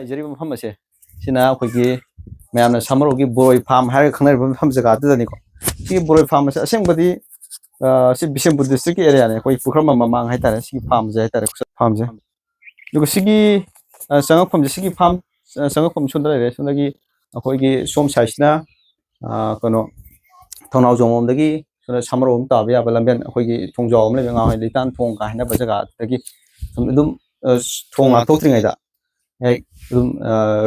ꯂꯩꯖꯔꯤꯕ ꯃꯐꯝ ꯑꯁꯦ ꯁꯤꯅ ꯑꯩꯈꯣꯏꯒꯤ ꯃꯌꯥꯝꯅ ꯁꯃꯔꯣꯒꯤ ꯕꯣꯔꯣꯏ ꯐꯥꯔꯝ ꯍꯥꯏꯔꯒ ꯈꯪꯅꯔꯤꯕ ꯃꯐꯝ ꯖꯒꯥꯗꯨꯗꯅꯤꯀꯣ ꯁꯤꯒꯤ ꯕꯣꯔꯣꯏ ꯐꯥꯔꯝ ꯑꯁꯦ ꯑꯁꯦꯡꯕꯗꯤ ꯁꯤ ꯕꯤꯁꯦꯝꯄꯨꯔ ꯗꯤꯁꯇ꯭ꯔꯤꯛꯀꯤ ꯑꯦꯔꯤꯌꯥꯅꯦ ꯑꯩꯈꯣꯏ ꯄꯨꯈ꯭ꯔꯝꯕꯝ ꯃꯃꯥꯡ ꯍꯥꯏꯇꯥꯔꯦ ꯁꯤꯒꯤ ꯐꯥꯔꯝꯁꯦ ꯍꯥꯏꯇꯥꯔꯦ ꯐꯥꯔꯝꯁꯦ ꯑꯗꯨꯒ ꯁꯤꯒꯤ ꯆꯪꯉꯛꯐꯝꯁꯦ ꯁꯤꯒꯤ ꯐꯥꯔꯝ ꯆꯪꯉꯛꯐꯝ ꯁꯣꯝꯗ ꯂꯩꯔꯦ ꯁꯣꯝꯗꯒꯤ ꯑꯩꯈꯣꯏꯒꯤ ꯁꯣꯝ ꯁꯥꯏꯠꯁꯤꯅ ꯀꯩꯅꯣ ꯊꯣꯡꯅꯥꯎꯖꯣꯡꯂꯣꯝꯗꯒꯤ ꯁꯣꯝꯗ ꯁꯃꯔꯣꯝ ꯇꯥꯕ ꯌꯥꯕ ꯂꯝꯕꯦꯟ ꯑꯩꯈꯣꯏꯒꯤ ꯊꯣꯡꯖꯥꯎ ꯑꯃ ꯂꯩꯕ ꯉꯥꯍꯣꯏ ꯂꯩꯇꯥꯟ ꯊꯣꯡ ꯀꯥ ꯍꯥꯏꯅꯕ ꯖꯒꯥꯗꯒꯤ ꯑꯗꯨꯝ ꯊꯣꯡ ꯂꯥꯟꯊꯣꯛꯇ꯭ꯔꯤꯉꯩꯗ ꯍꯦꯛ ꯑꯗꯨꯝ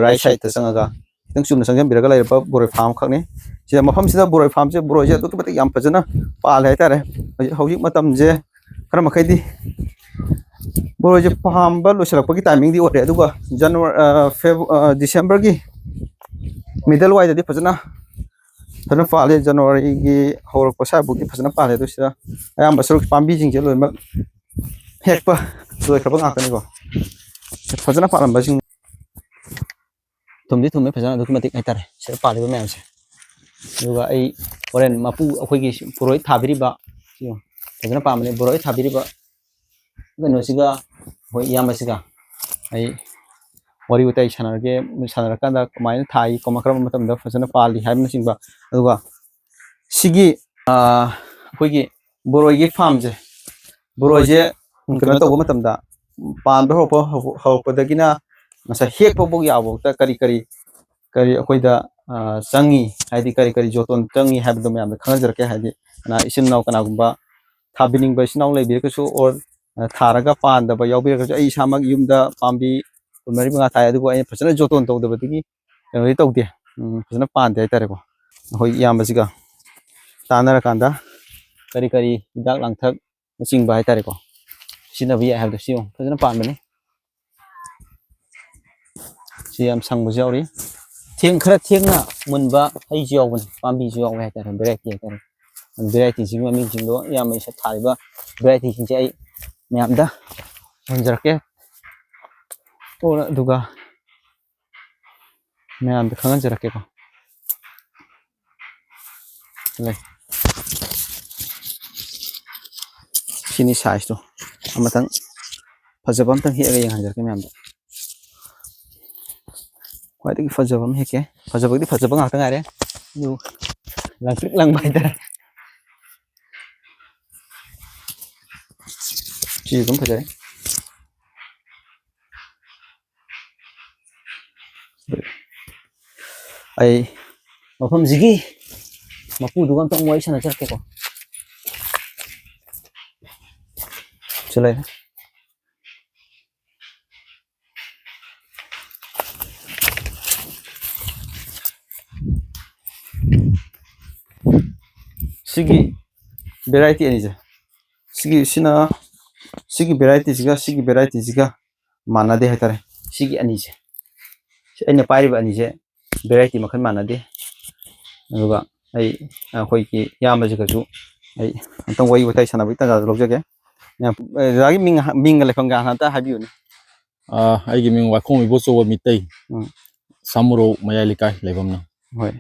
ꯔꯥꯏꯠ ꯁꯥꯏꯗꯇ ꯆꯪꯉꯒ ꯈꯤꯇꯪ ꯆꯨꯝꯅ ꯆꯪꯁꯤꯟꯕꯤꯔꯒ ꯂꯩꯔꯤꯕ ꯕꯣꯔꯣꯏ ꯐꯥꯔꯝ ꯈꯛꯅꯤ ꯁꯤꯗ ꯃꯐꯝꯁꯤꯗ ꯕꯣꯔꯣꯏ ꯐꯥꯔꯝꯁꯦ ꯕꯣꯔꯣꯏꯁꯦ ꯑꯗꯨꯛꯀꯤ ꯃꯇꯤꯛ ꯌꯥꯝ ꯐꯖꯅ ꯄꯥꯜꯂꯦ ꯍꯥꯏꯇꯥꯔꯦ ꯍꯧꯖꯤꯛ ꯃꯇꯝꯁꯦ ꯈꯔ ꯃꯈꯩꯗꯤ ꯕꯣꯔꯣꯏꯁꯦ ꯄꯥꯝꯕ ꯂꯣꯏꯁꯤꯜꯂꯛꯄꯒꯤ ꯇꯥꯏꯃꯤꯡꯗꯤ ꯑꯣꯏꯔꯦ ꯑꯗꯨꯒ ꯗꯤꯁꯦꯝꯕꯔꯒꯤ ꯃꯤꯗꯜ ꯋꯥꯏꯗꯗꯤ ꯐꯖꯅ ꯄꯥꯜꯂꯦ ꯖꯅꯋꯥꯔꯤꯒꯤ ꯍꯧꯔꯛꯄ ꯁ꯭ꯋꯥꯏꯐꯥꯎꯗꯤ ꯐꯖꯅ ꯄꯥꯜꯂꯦ ꯑꯗꯨ ꯁꯤꯗ ꯑꯌꯥꯝꯕ ꯁꯔꯨꯛ ꯄꯥꯝꯕꯤꯁꯤꯡꯁꯦ ꯂꯣꯏꯅꯃꯛ ꯍꯦꯛꯄ ꯂꯣꯏꯈ꯭ꯔꯕ ꯉꯥꯛꯇꯅꯤꯀꯣ ꯐꯖꯅ ꯄꯥꯜꯂꯝꯕꯁꯤꯡ ꯊꯨꯝꯗꯤ ꯊꯨꯝꯃꯦ ꯐꯖꯅ ꯑꯗꯨꯛꯀꯤ ꯃꯇꯤꯛ ꯍꯥꯏꯇꯥꯔꯦ ꯁꯤꯗ ꯄꯥꯜꯂꯤꯕ ꯃꯌꯥꯝꯁꯦ ꯑꯗꯨꯒ ꯑꯩ ꯍꯣꯔꯦꯟ ꯃꯄꯨ ꯑꯩꯈꯣꯏꯒꯤ ꯕꯣꯔꯣꯏ ꯊꯥꯕꯤꯔꯤꯕ ꯐꯖꯅ ꯄꯥꯝꯕꯅꯤ ꯕꯣꯔꯣꯏ ꯊꯥꯕꯤꯔꯤꯕ ꯀꯩꯅꯣꯁꯤꯒ ꯑꯩꯈꯣꯏ ꯏꯌꯥꯝꯕꯁꯤꯒ ꯑꯩ ꯋꯥꯔꯤ ꯋꯥꯇꯥꯏ ꯁꯥꯟꯅꯔꯀꯥꯟꯗ ꯀꯃꯥꯏꯅ ꯊꯥꯏ ꯀꯔꯝꯕ ꯃꯇꯝꯗ ꯐꯖꯅ ꯄꯥꯜꯂꯤ ꯍꯥꯏꯕꯅꯆꯤꯡꯕ ꯑꯗꯨꯒ ꯁꯤꯒꯤ ꯑꯩꯈꯣꯏꯒꯤ ꯕꯣꯔꯣꯏꯒꯤ ꯐꯥꯔꯝꯁꯦ ꯕꯣꯔꯣꯏꯁꯦ ꯀꯩꯅꯣ ꯇꯧꯕ ꯃꯇꯝꯗ ꯄꯥꯟꯕ ꯍꯧꯔꯛꯄꯗꯒꯤꯅ ꯉꯁꯥꯏ ꯍꯦꯛꯄꯐꯥꯎ ꯌꯥꯕꯐꯥꯎꯗ ꯀꯔꯤ ꯑꯩꯈꯣꯏꯗ ꯆꯪꯉꯤ ꯍꯥꯏꯗꯤ ꯀꯔꯤ ꯖꯣꯇꯣꯟ ꯆꯪꯉꯤ ꯍꯥꯏꯕꯗꯣ ꯃꯌꯥꯝꯗ ꯈꯪꯍꯟꯖꯔꯛꯀꯦ ꯍꯥꯏꯗꯤ ꯏꯆꯤꯟ ꯏꯅꯥꯎ ꯀꯅꯥꯒꯨꯝꯕ ꯊꯥꯕꯤꯅꯤꯡꯕ ꯏꯆꯤꯟ ꯏꯅꯥꯎ ꯂꯩꯕꯤꯔꯒꯁꯨ ꯑꯣꯔ ꯊꯥꯔꯒ ꯄꯥꯟꯗꯕ ꯌꯥꯎꯕꯤꯔꯒꯁꯨ ꯑꯩ ꯏꯁꯥꯃꯛ ꯌꯨꯝꯗ ꯄꯥꯝꯕꯤ 4-5 ꯊꯥꯏ ꯑꯗꯨꯕꯨ ꯑꯩꯅ ꯐꯖꯅ ꯖꯣꯇꯣꯟ ꯇꯧꯗꯕꯗꯒꯤ ꯀꯩꯅꯣꯗꯤ ꯇꯧꯗꯦ ꯐꯖꯅ ꯄꯥꯟꯗꯦ ꯍꯥꯏꯇꯥꯔꯦꯀꯣ ꯑꯩꯈꯣꯏ ꯏꯌꯥꯝꯕꯁꯤꯒ ꯇꯥꯟꯅꯔꯀꯥꯟꯗ ꯀꯔꯤ ꯍꯤꯗꯥꯛ ꯂꯥꯡꯊꯛ ꯅꯆꯤꯡꯕ ꯍꯥꯏꯇꯥꯔꯦꯀꯣ ꯁꯤꯖꯤꯟꯅꯕ ꯌꯥꯏ ꯍꯥꯏꯕꯗꯣ ꯁꯤ ꯐꯖꯅ ꯄꯥꯟꯕꯅꯤ ꯁꯤ ꯌꯥꯝ ꯁꯪꯕꯁꯨ ꯌꯥꯎꯔꯤ ꯈꯔ ꯊꯦꯡꯅ ꯃꯨꯟꯕ ꯍꯩꯁꯨ ꯌꯥꯎꯕꯅꯤ ꯄꯥꯝꯕꯤꯁꯨ ꯌꯥꯎꯋꯦ ꯍꯥꯏꯇꯥꯔꯦ ꯚꯦꯔꯥꯏꯇꯤ ꯍꯥꯏꯇꯥꯔꯦ ꯚꯦꯔꯥꯏꯇꯤꯁꯤꯒꯤ ꯃꯃꯤꯡꯁꯤꯡꯗꯣ ꯌꯥꯝꯅ ꯊꯥꯔꯤꯕ ꯚꯦꯔꯥꯏꯇꯤꯁꯤꯡꯁꯦ ꯑꯩ ꯃꯌꯥꯝꯗ ꯍꯟꯖꯔꯛꯀꯦ ꯑꯗꯨꯒ ꯃꯌꯥꯝꯗ ꯈꯪꯍꯟꯖꯔꯛꯀꯦꯀꯣ ꯂꯩ ꯁꯤꯅꯤ ꯁꯥꯏꯖꯇꯣ ꯑꯃꯇꯪ ꯐꯖꯕ ꯑꯃꯇꯪ ꯍꯦꯛꯑꯒ ꯌꯦꯡꯍꯟꯖꯔꯛꯀꯦ ꯃꯌꯥꯝꯗ ꯈ꯭ꯋꯥꯏꯗꯒꯤ ꯐꯖꯕ ꯑꯃ ꯍꯦꯛꯀꯦ ꯐꯖꯕꯒꯤꯗꯤ ꯐꯖꯕ ꯉꯥꯛꯇ ꯉꯥꯏꯔꯦ ꯑꯗꯨ ꯂꯪꯇ꯭ꯔꯤꯛ ꯂꯪꯕ ꯍꯥꯏꯇꯥꯔꯦ ꯁꯤ ꯑꯗꯨꯝ ꯐꯖꯔꯦ ꯑꯩ ꯃꯐꯝꯁꯤꯒꯤ ꯃꯄꯨꯗꯨꯒ ꯑꯝꯇꯪ ꯋꯥꯔꯤ ꯁꯥꯟꯅꯖꯔꯛꯀꯦꯀꯣ ꯁꯤ ꯂꯩꯔꯦ ꯁꯤꯒꯤ ꯚꯦꯔꯥꯏꯇꯤ ꯑꯅꯤꯁꯦ ꯁꯤꯒꯤ ꯚꯦꯔꯥꯏꯇꯤꯁꯤꯒ ꯃꯥꯟꯅꯗꯦ ꯍꯥꯏꯇꯥꯔꯦ ꯁꯤꯒꯤ ꯑꯅꯤꯁꯦ ꯑꯩꯅ ꯄꯥꯏꯔꯤꯕ ꯑꯅꯤꯁꯦ ꯚꯦꯔꯥꯏꯇꯤ ꯃꯈꯜ ꯃꯥꯟꯅꯗꯦ ꯑꯗꯨꯒ ꯑꯩꯈꯣꯏꯒꯤ ꯏꯌꯥꯝꯕꯁꯤꯒꯁꯨ ꯑꯩ ꯑꯝꯇꯪ ꯋꯥꯔꯤ ꯋꯥꯇꯥꯏ ꯁꯥꯟꯅꯕꯒꯤ ꯇꯥꯟꯖꯥꯗꯣ ꯂꯧꯖꯒꯦ ꯖꯒꯥꯒꯤ ꯃꯤꯡꯒ ꯂꯩꯐꯝꯒ ꯑꯝꯇ ꯍꯥꯏꯕꯤꯌꯨꯅꯦ ꯑꯩꯒꯤ ꯃꯤꯡ ꯋꯥꯏꯈꯣꯡ ꯏꯕꯣꯆꯧꯕ ꯃꯤꯇꯩ ꯁꯃꯨꯔꯧ ꯃꯌꯥꯏ ꯂꯩꯀꯥꯏ ꯂꯩꯐꯝꯅ ꯍꯣꯏ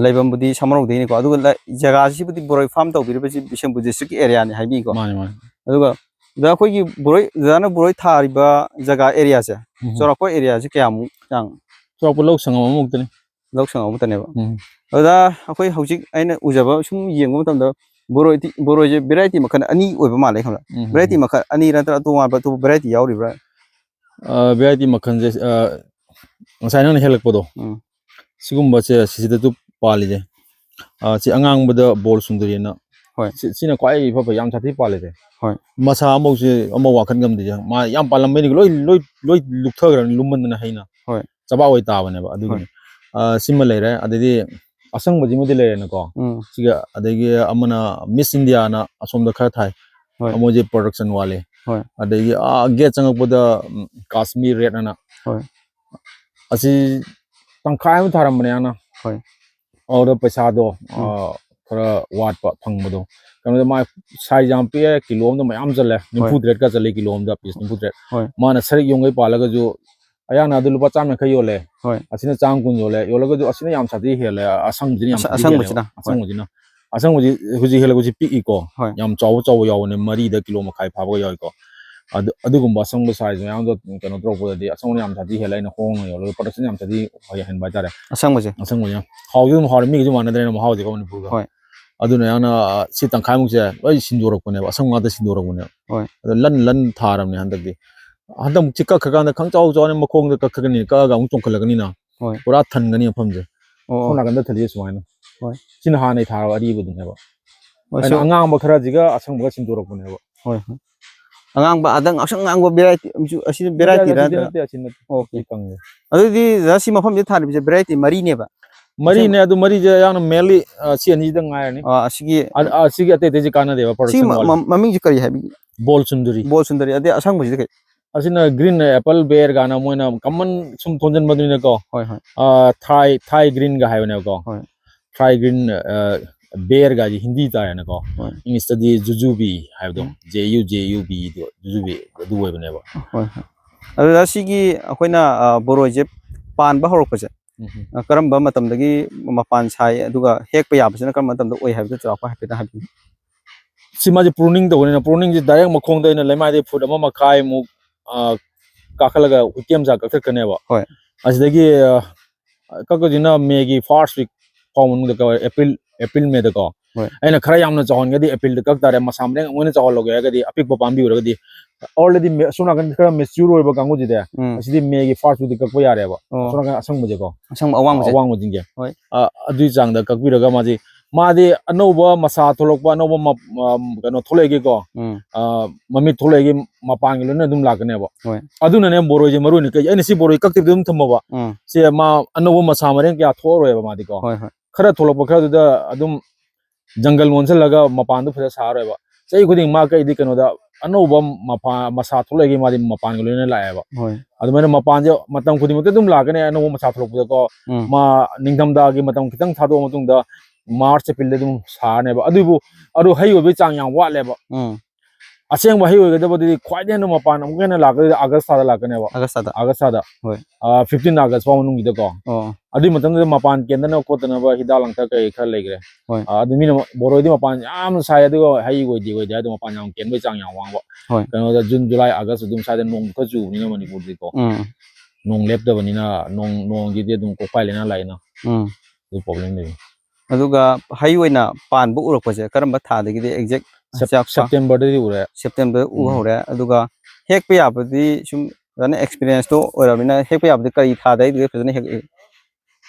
ꯂꯩꯐꯝꯕꯨꯗꯤ ꯁꯃꯔꯧꯗꯩꯅꯤꯀꯣ ꯑꯗꯨꯒ ꯖꯒꯥꯁꯤꯕꯨꯗꯤ ꯕꯣꯔꯣꯏ ꯐꯥꯔꯝ ꯇꯧꯕꯤꯔꯤꯕꯁꯤ ꯕꯤꯁꯦꯝꯄꯨꯔ ꯗꯤꯁꯇ꯭ꯔꯤꯛꯀꯤ ꯑꯦꯔꯤꯌꯥꯅꯤ ꯍꯥꯏꯕꯤꯀꯣ ꯃꯥꯅꯤ ꯑꯗꯨꯒ ꯑꯩꯈꯣꯏꯒꯤ ꯗꯗꯥꯅ ꯕꯣꯔꯣꯏ ꯊꯥꯔꯤꯕ ꯖꯒꯥ ꯑꯦꯔꯤꯌꯥꯁꯦ ꯆꯥꯎꯔꯥꯛꯄ ꯑꯦꯔꯤꯌꯥꯁꯦ ꯀꯌꯥꯃꯨꯛ ꯆꯥꯡ ꯆꯥꯎꯔꯥꯛꯄ ꯂꯧ ꯁꯪꯉꯝ ꯑꯃꯃꯨꯛꯇꯅꯤ ꯂꯧ ꯁꯪꯉꯝ ꯑꯃꯇꯅꯦꯕ ꯑꯗꯨꯗ ꯑꯩꯈꯣꯏ ꯍꯧꯖꯤꯛ ꯑꯩꯅ ꯎꯖꯕ ꯁꯨꯝ ꯌꯦꯡꯕ ꯃꯇꯝꯗ ꯕꯣꯔꯣꯏꯁꯦ ꯚꯦꯔꯥꯏꯇꯤ ꯃꯈꯜ 2 ꯑꯣꯏꯕ ꯃꯥꯜꯂꯦ ꯈꯪꯕ꯭ꯔꯥ ꯚꯦꯔꯥꯏꯇꯤ ꯃꯈꯜ 2 ꯅꯠꯇ꯭ꯔꯒ ꯑꯇꯣꯞꯄ ꯚꯦꯔꯥꯏꯇꯤ ꯌꯥꯎꯔꯤꯕ꯭ꯔꯥ ꯚꯦꯔꯥꯏꯇꯤ ꯃꯈꯜꯁꯦ ꯉꯁꯥꯏ ꯅꯪꯅ ꯍꯦꯜꯂꯛꯄꯗꯣ ꯁꯤꯒꯨꯝꯕꯁꯦ ꯁꯤꯗꯁꯨ ꯄꯥꯜꯂꯤꯁꯦ ꯁꯤ ꯑꯉꯥꯡꯕꯗ ꯕꯣꯜ ꯁꯨꯟꯗꯔꯤꯅ ꯍꯣꯏ ꯁꯤꯅ ꯈ꯭ꯋꯥꯏ ꯐꯕ ꯌꯥꯝ ꯁꯥꯊꯤ ꯄꯥꯜꯂꯤꯁꯦ ꯍꯣꯏ ꯃꯁꯥ ꯑꯃꯐꯥꯎ ꯋꯥꯈꯟ ꯉꯝꯗꯦ ꯃꯥ ꯌꯥꯝ ꯄꯥꯜꯂꯝꯕꯩꯅꯤ ꯂꯣꯏ ꯂꯨꯞꯊꯈ꯭ꯔꯅꯤ ꯂꯨꯝꯃꯟꯗꯅ ꯍꯩꯅ ꯍꯣꯏ ꯆꯕꯥꯛ ꯑꯣꯏ ꯇꯥꯕꯅꯦꯕ ꯑꯗꯨꯒꯤꯅꯤ ꯁꯤꯃ ꯂꯩꯔꯦ ꯑꯗꯩꯗꯤ ꯑꯁꯪꯕꯁꯤꯃꯗꯤ ꯂꯩꯔꯦꯅꯀꯣ ꯁꯤꯒ ꯑꯗꯒꯤ ꯑꯃꯅ ꯃꯤꯁ ꯏꯟꯗꯤꯌꯥꯅ ꯑꯁꯣꯝꯗ ꯈꯔ ꯊꯥꯏ ꯃꯣꯏꯁꯦ ꯄ꯭ꯔꯣꯗꯛꯁꯟ ꯋꯥꯠꯂꯦ ꯑꯗꯒꯤ ꯒꯦꯠ ꯆꯪꯉꯛꯄꯗ ꯀꯥꯁꯃꯤꯔ ꯔꯦꯠ ꯑꯅ ꯑꯁꯤ ꯇꯪꯈꯥꯏ ꯑꯃ ꯊꯥꯔꯝꯕꯅꯦ ꯑꯅ ꯑꯗꯨꯗ ꯄꯩꯁꯥꯗꯣ ꯈꯔ ꯋꯥꯠꯄ ꯐꯪꯕꯗꯣ ꯀꯩꯅꯣꯗ ꯃꯥ ꯁꯥꯏꯖ ꯌꯥꯝ ꯄꯤꯛꯑꯦ ꯀꯤꯂꯣ ꯑꯃꯗ ꯃꯌꯥꯝ ꯆꯜꯂꯦ 94ꯀ ꯆꯠꯂꯦ ꯀꯤꯂꯣ ꯑꯃꯗ ꯄꯤꯁ 94 ꯃꯥꯅ ꯁꯔꯤꯛ ꯌꯣꯡꯈꯩ ꯄꯥꯜꯂꯒꯁꯨ ꯑꯌꯥꯛꯅ ꯑꯗꯨ ꯂꯨꯄꯥ 150 ꯌꯣꯜꯂꯦ ꯑꯁꯤꯅ 120 ꯌꯣꯜꯂꯦ ꯌꯣꯜꯂꯒꯁꯨ ꯑꯁꯤꯅ ꯌꯥꯝ ꯁꯥꯊꯤ ꯍꯦꯜꯂꯦ ꯑꯁꯪꯕꯁꯤꯅ ꯌꯥꯝ ꯁꯥꯊꯤ ꯍꯦꯜꯂꯦ ꯑꯁꯪꯕꯁꯤ ꯍꯧꯖꯤꯛ ꯍꯦꯜꯂꯛꯄꯁꯤ ꯄꯤꯛꯏꯀꯣ ꯌꯥꯝ ꯆꯥꯎꯕ ꯌꯥꯎꯕꯅꯦ 3ꯗ ꯀꯤꯂꯣ ꯃꯈꯥꯏ ꯐꯥꯕꯒ ꯌꯥꯎꯏꯀꯣ ꯑꯗꯨꯒꯨꯝꯕ ꯑꯁꯪꯕ ꯁꯥꯏꯖ ꯃꯌꯥꯝꯗꯣ ꯀꯩꯅꯣ ꯇꯧꯔꯛꯄꯗꯗꯤ ꯑꯁꯪꯕꯅ ꯌꯥꯝ ꯊꯥꯗꯤ ꯍꯦꯜꯂꯦ ꯑꯩꯅ ꯍꯣꯡꯅ ꯌꯣꯜꯂꯒ ꯄ꯭ꯔꯗꯛꯁꯟ ꯌꯥꯝ ꯊꯥꯗꯤ ꯍꯦꯟꯕ ꯍꯥꯏꯇꯥꯔꯦ ꯑꯁꯪꯕꯁꯦ ꯑꯁꯪꯕꯁꯦ ꯍꯥꯎꯁꯨ ꯑꯗꯨꯝ ꯍꯥꯎꯔꯦ ꯃꯤꯒꯁꯨ ꯃꯥꯟꯅꯗ꯭ꯔꯦꯅ ꯃꯍꯥꯎꯗꯤꯀꯣ ꯃꯅꯤꯄꯨꯔꯒ ꯍꯣꯏ ꯑꯗꯨꯅ ꯌꯥꯝꯅ ꯁꯤ ꯇꯪꯈꯥꯏꯃꯨꯛꯁꯦ ꯂꯣꯏ ꯁꯤꯟꯗꯣꯔꯛꯄꯅꯦꯕ ꯑꯁꯪꯕ ꯉꯥꯛꯇ ꯁꯤꯟꯗꯣꯔꯛꯄꯅꯦꯕ ꯍꯣꯏ ꯑꯗꯣ ꯂꯟ ꯊꯥꯔꯕꯅꯦ ꯍꯟꯗꯛꯇꯤ ꯍꯟꯗꯛ ꯀꯛꯈ꯭ꯔꯀꯥꯟꯗ ꯈꯪꯆꯥꯎ ꯆꯥꯎꯅ ꯃꯈꯣꯡꯗ ꯀꯛꯈ꯭ꯔꯒꯅꯤ ꯀꯛꯑꯒ ꯑꯃꯨꯛ ꯆꯣꯡꯈꯠꯂꯛꯀꯅꯤꯅ ꯍꯣꯏ ꯄꯨꯔꯥ ꯊꯟꯒꯅꯤ ꯃꯐꯝꯁꯦ ꯁꯣꯝ ꯑꯣ ꯅꯥꯀꯟꯗ ꯊꯜꯂꯤꯁꯦ ꯁꯨꯃꯥꯏꯅ ꯍꯣꯏ ꯁꯤꯅ ꯍꯥꯟꯅꯩ ꯊꯥꯔꯕ ꯑꯔꯤꯕꯗꯨꯅꯦꯕ ꯍꯣꯏꯁꯨ ꯑꯩꯅ ꯑꯉꯥꯡꯕ ꯈꯔꯁꯤꯒ ꯑꯁꯪꯕꯒ ꯁꯤꯟꯗꯣꯔꯛꯄꯅꯦꯕ ꯍꯣꯏ ꯍꯣꯏ ꯑꯉꯥꯡꯕ ꯑꯗꯪ ꯑꯁꯪ ꯑꯉꯥꯡꯕ ꯚꯦꯔꯥꯏꯇꯤ ꯑꯁꯤ ꯚꯦꯔꯥꯏꯇꯤꯔ ꯑꯁꯤꯗꯤ ꯅꯠꯇ꯭ꯔꯒ ꯅꯠꯇꯦ ꯑꯁꯤ ꯅꯠꯇꯦ ꯑꯣꯀꯦ ꯑꯁꯤ ꯀꯪꯉꯦ ꯑꯗꯨꯗꯤ ꯁꯤ ꯃꯐꯝꯁꯤꯗ ꯊꯥꯔꯤꯕꯁꯦ ꯚꯦꯔꯥꯏꯇꯤ ꯃꯔꯤꯅꯦꯕ ꯃꯔꯤꯅꯦ ꯑꯗꯨ ꯃꯔꯤꯁꯦ ꯌꯥꯝꯅ ꯃꯦꯟꯂꯤ ꯁꯤ ꯑꯅꯤꯁꯤꯗ ꯉꯥꯏꯔꯅꯤ ꯑꯁꯤꯒꯤ ꯁꯤꯒꯤ ꯑꯇꯩ ꯑꯇꯩꯁꯤ ꯀꯥꯟꯅꯗꯦꯕ ꯁꯤ ꯄ꯭ꯔꯣꯗꯛꯁꯟ ꯋꯥꯠꯂꯦ ꯃꯃꯤꯡꯁꯤ ꯀꯔꯤ ꯍꯥꯏꯕꯤꯒꯦ ꯕꯣꯜ ꯁꯨꯟꯗꯨꯔꯤ ꯕꯣꯜ ꯁꯨꯟꯗꯔꯤ ꯑꯗꯩ ꯑꯁꯪꯕꯁꯤꯗꯤ ꯀꯩ ꯑꯁꯤꯅ ꯒ꯭ꯔꯤꯟ ꯑꯦꯄꯜ ꯕꯦꯔ ꯒꯥꯅ ꯃꯣꯏꯅ ꯀꯃꯟ ꯁꯨꯝ ꯊꯣꯟꯖꯟꯕꯗꯨꯅꯀꯣ ꯍꯣꯏ ꯍꯣꯏ ꯊꯥꯏ ꯒ꯭ꯔꯤꯟꯒ ꯍꯥꯏꯕꯅꯦꯕꯀꯣ ꯍꯣꯏ ꯊꯥꯏ ꯒ꯭ꯔꯤꯟ ꯕꯦꯔꯒꯥꯏꯁꯦ ꯍꯤꯟꯗꯤ ꯇꯥꯔꯦꯅꯀꯣ ꯍꯣꯏ ꯏꯪꯂꯤꯁꯇꯗꯤ ꯖꯨꯖꯨꯕꯤ ꯍꯥꯏꯕꯗꯣ JU Bꯗꯣ ꯖꯨꯖꯨꯕꯤ ꯑꯗꯨ ꯑꯣꯏꯕꯅꯦꯕ ꯍꯣꯏ ꯍꯣꯏ ꯑꯗꯨꯗ ꯁꯤꯒꯤ ꯑꯩꯈꯣꯏꯅ ꯕꯣꯔꯣꯏꯁꯦ ꯄꯥꯟꯕ ꯍꯧꯔꯛꯄꯁꯦ ꯀꯔꯝꯕ ꯃꯇꯝꯗꯒꯤ ꯃꯄꯥꯟ ꯁꯥꯏ ꯑꯗꯨꯒ ꯍꯦꯛꯄ ꯌꯥꯕꯁꯤꯅ ꯀꯔꯝꯕ ꯃꯇꯝꯗ ꯑꯣꯏ ꯍꯥꯏꯕꯗꯨ ꯆꯥꯎꯔꯥꯛꯄ ꯍꯥꯏꯐꯦꯠꯇꯪ ꯍꯥꯏꯕꯤꯌꯨ ꯁꯤ ꯃꯥꯁꯦ ꯄ꯭ꯔꯨꯅꯤꯡ ꯇꯧꯕꯅꯤꯅ ꯄ꯭ꯔꯨꯅꯤꯡꯁꯦ ꯗꯥꯏꯔꯦꯛ ꯃꯈꯣꯡꯗ ꯑꯩꯅ ꯂꯩꯃꯥꯏꯗꯩ ꯐꯨꯠ 1.5 ꯀꯥꯈꯠꯂꯒ ꯎꯇꯤ ꯃꯆꯥ ꯀꯛꯊꯠꯀꯅꯦꯕ ꯍꯣꯏ ꯑꯁꯤꯗꯒꯤ ꯀꯛꯄꯁꯤꯅ ꯃꯦꯒꯤ ꯐꯥꯔꯁ ꯋꯤꯛ ꯐꯥꯎ ꯃꯅꯨꯡꯗ ꯀꯛꯑꯦ ꯑꯦꯄ꯭ꯔꯤꯜ ꯃꯦꯗꯀꯣ ꯍꯣꯏ ꯑꯩꯅ ꯈꯔ ꯌꯥꯝꯅ ꯆꯥꯎꯍꯟꯒꯗꯤ ꯑꯦꯄ꯭ꯔꯤꯜꯗ ꯀꯛ ꯇꯥꯔꯦ ꯃꯁꯥ ꯃꯔꯦꯡ ꯑꯃꯨꯛ ꯆꯥꯎꯍꯜꯂꯧꯒꯦ ꯍꯥꯏꯔꯒꯗꯤ ꯑꯄꯤꯛꯄ ꯄꯥꯝꯕꯤ ꯑꯣꯏꯔꯒꯗꯤ ꯑꯣꯜꯔꯦꯗꯤ ꯑꯁꯣꯝ ꯅꯥꯀꯟ ꯈꯔ ꯃꯦꯆ꯭ꯌꯨꯔ ꯑꯣꯏꯕ ꯀꯥꯡꯕꯨꯁꯤꯗꯤ ꯑꯁꯤꯗꯤ ꯃꯦꯒꯤ ꯐꯥꯔꯁ ꯋꯤꯛꯇ ꯀꯛꯄ ꯌꯥꯔꯦꯕ ꯑꯁꯣꯝ ꯅꯥꯀꯟ ꯑꯁꯪꯕꯁꯦꯀꯣ ꯑꯁꯪꯕ ꯑꯋꯥꯡꯕꯁꯦ ꯑꯋꯥꯡꯕꯁꯤꯡꯁꯦ ꯍꯣꯏ ꯑꯗꯨꯒꯤ ꯆꯥꯡꯗ ꯀꯛꯄꯤꯔꯒ ꯃꯥꯗꯤ ꯑꯅꯧꯕ ꯃꯁꯥ ꯊꯣꯛꯂꯛꯄ ꯑꯅꯧꯕ ꯀꯩꯅꯣ ꯊꯣꯛꯂꯛꯏꯒꯦꯀꯣ ꯃꯃꯤꯠ ꯊꯣꯛꯂꯛꯏꯒꯤ ꯃꯄꯥꯟꯒꯤ ꯂꯣꯏꯅ ꯑꯗꯨꯝ ꯂꯥꯛꯀꯅꯦꯕ ꯍꯣꯏ ꯑꯗꯨꯅꯅꯦ ꯕꯣꯔꯣꯏꯁꯦ ꯃꯔꯨꯅꯤ ꯀꯩ ꯑꯩꯅ ꯁꯤ ꯕꯣꯔꯣꯏ ꯀꯛꯇꯕꯤꯗ ꯑꯗꯨꯝ ꯊꯝꯃꯕ ꯁꯦ ꯃꯥ ꯑꯅꯧꯕ ꯃꯁꯥ ꯃꯔꯦꯡ ꯀꯌꯥ ꯊꯣꯛꯑꯔꯣꯏꯕ ꯃꯥꯗꯤꯀꯣ ꯍꯣꯏ ꯍꯣꯏ खरा थोलप खरदुदा अदुम जंगल मोनसलगा मपान दु फजा सारोबा चई खुदिंग मा कई दि कनोदा अनोबा मपा मसा थोलगी मादि मपान गलोने लाएबा होय अदुमेन मपान जे मतम खुदिंग दुम लागने अनोबा मसा थोलपदा को मा निंगदमदा गी मतम खितंग थादो मतुंगदा मार्च एप्रिल दुम सानेबा अदुबु अरु हई ओबे चांग याम वाटलेबा असेंग वही होगदबदि ख्वाइदे न मपान अमुगेन लागदि अगस्त ता लागनेबा अगस्त ता होय 15 अगस्त फाउ नुंगिदा को अदि मतम मपान केंदन कोतनबा हिदा लंगता कई खर लेग्रे होय अदु मिन बोरोदि मपान याम साय अदु हई गोइदि गोइदि अदु मपान याम केंबे चांग याम वांगबा होय कनो जून जुलाई अगस्त दुम सादे नोंग ख जुबनिना मणिपुर दि को नोंग लेप्तबनिना नोंग गिदि दुम को पाइलेना लाइना दु प्रॉब्लम दे अदुगा हई ओइना पानबु उरकपसे करंबा थादगिदि एग्जैक्ट सेप्टेम्बर दि उरे सेप्टेम्बर उ हौरे अदुगा हेकपे याबदि सुम रन एक्सपीरियंस तो ओरबिना हेकपे याबदि कई थादै दि फजने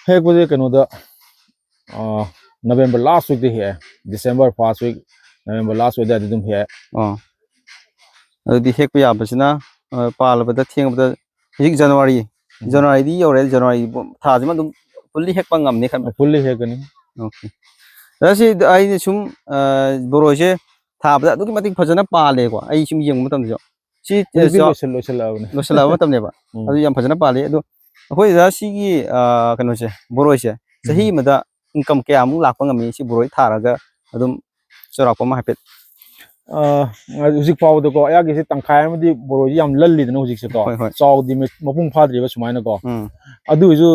हेक बजे कनोदा नवंबर लास्ट वीक दे है दिसंबर फर्स्ट वीक नवंबर लास्ट वीक दे दुम है अदि हेकपे याबसिना पालबदा थेंगबदा हिक जनवरी दी योरे जनवरी थाजमा दुम फुल्ली हेकपा ngamne खम फुल्ली हेकनी ओके रसी आई सुम बोरोसे थाबदा दुकी मतिक फजना पाले को आई सुम यंग मतम जो सी लोसला मतम नेबा अदु याम फजना पाले अदु अखोय दा सिगी कनोसे बोरोसे सही मदा इनकम के आमु लापा ngami si boroi tharaga adum chorakpa ma hapet हुजिक पावदो को यागी से तंखाय मदि बोरोजी याम लल्ली दन हुजिक से को चाउदी मपुंग फाद्रिबा सुमाइना को अदु इजु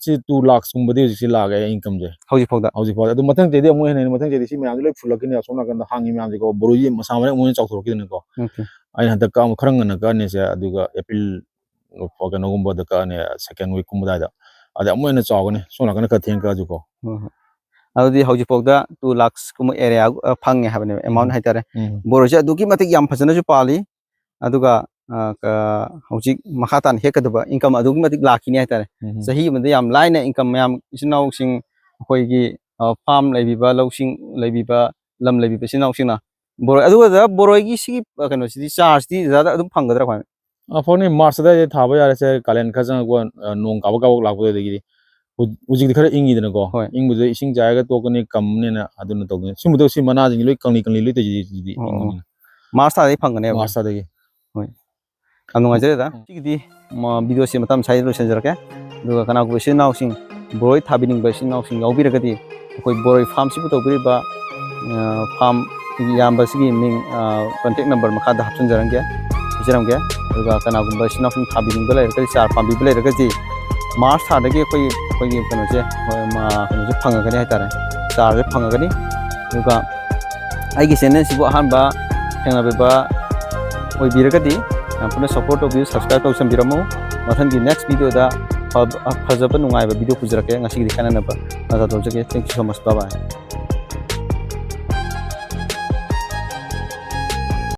सी 2 लाख गुंबदि हुजिक से लागे इनकम जे हुजिक पावदा अदु मथंग जेदि अमु हेने मथंग जेदि सी म्याम लोय फुलकिन सोना कन हांगी म्याम जे को बोरोजी मसामरे मु चाउथोरकिन को आई हंत का खरंगन का ने से अदुगा एप्रिल कनो गुंबा द का ने सेकंड वीक गुंबा दा अदु अमु हेने चावगने सोना कन का थेंग का जुको अदुदी हौजी पोगदा 2 लाख कुम एरिया फंगे हाबने अमाउंट हाइतारे बोरोजे अदुकी मतिक याम फजनजु पाली अदुगा हौजी मखातान हेकदबा इनकम अदुकी मतिक लाखिनि हाइतारे सही मदे याम लाइना इनकम याम इसिनाउ सिंग अखोइगी फार्म लैबिबा लौसिंग लैबिबा लम लैबिबा इसिनाउ सिंगना बोरो अदुगा बोरोगी सिगी कनो सिदि चार्ज दि जादा अदुम फंगदरा खाय फोनी मार्च दा थाबा यारे से कालेन खजंग को नोंग काबा काबा लापो देगी उजिक खरा इंगी दन को इंगबुजे इसिंग जायगा तोकनी कमनेना अदुन तोगने सिमुदो सि मना जिंग लोय कंगनी कंगनी लोय तेजी जी इंगनी मार्च दा फंगने मार्च दा होय अनु गाजरेदा सिगदि वीडियो से मतम साइड लो सेंजरके दुगा कना को से नाउ सिंग बोरोय थाबिनिंग बसिन नाउ सिंग याउबिरगदि कोई बोरोय फार्म सिबु तोबिबा फार्म याम बसिगी मिंग कांटेक्ट नंबर मखा दा हपसन जरंगे इजरंगे दुगा कना को बसिन नाउ सिंग थाबिनिंग बले रकदि चार पांबि बले रकदि मार्च थादगी कोई कनोसे मा कनोसे फंगगनि हाइतारे चार्ज फंगगनि दुगा आइगी चैनल सिबु अहानबा थेंनाबेबा ꯑꯣꯏꯕꯤꯔꯒꯗꯤ ꯌꯥꯝ ꯄꯨꯟꯅ ꯁꯞꯄꯣꯔꯠ ꯇꯧꯕꯤꯌꯨ ꯁꯕꯁꯀ꯭ꯔꯥꯏꯕ ꯇꯧꯁꯟꯕꯤꯔꯝꯃꯨ ꯃꯊꯪꯒꯤ ꯅꯦꯛꯁ ꯚꯤꯗꯤꯑꯣꯗ ꯐꯖꯕ ꯅꯨꯡꯉꯥꯏꯕ ꯚꯤꯗꯤꯑꯣ ꯄꯨꯖꯔꯛꯀꯦ ꯉꯁꯤꯒꯤꯗꯤ ꯀꯥꯟꯅꯅꯕ ꯇꯧꯖꯒꯦ thank you show ꯃꯆ by by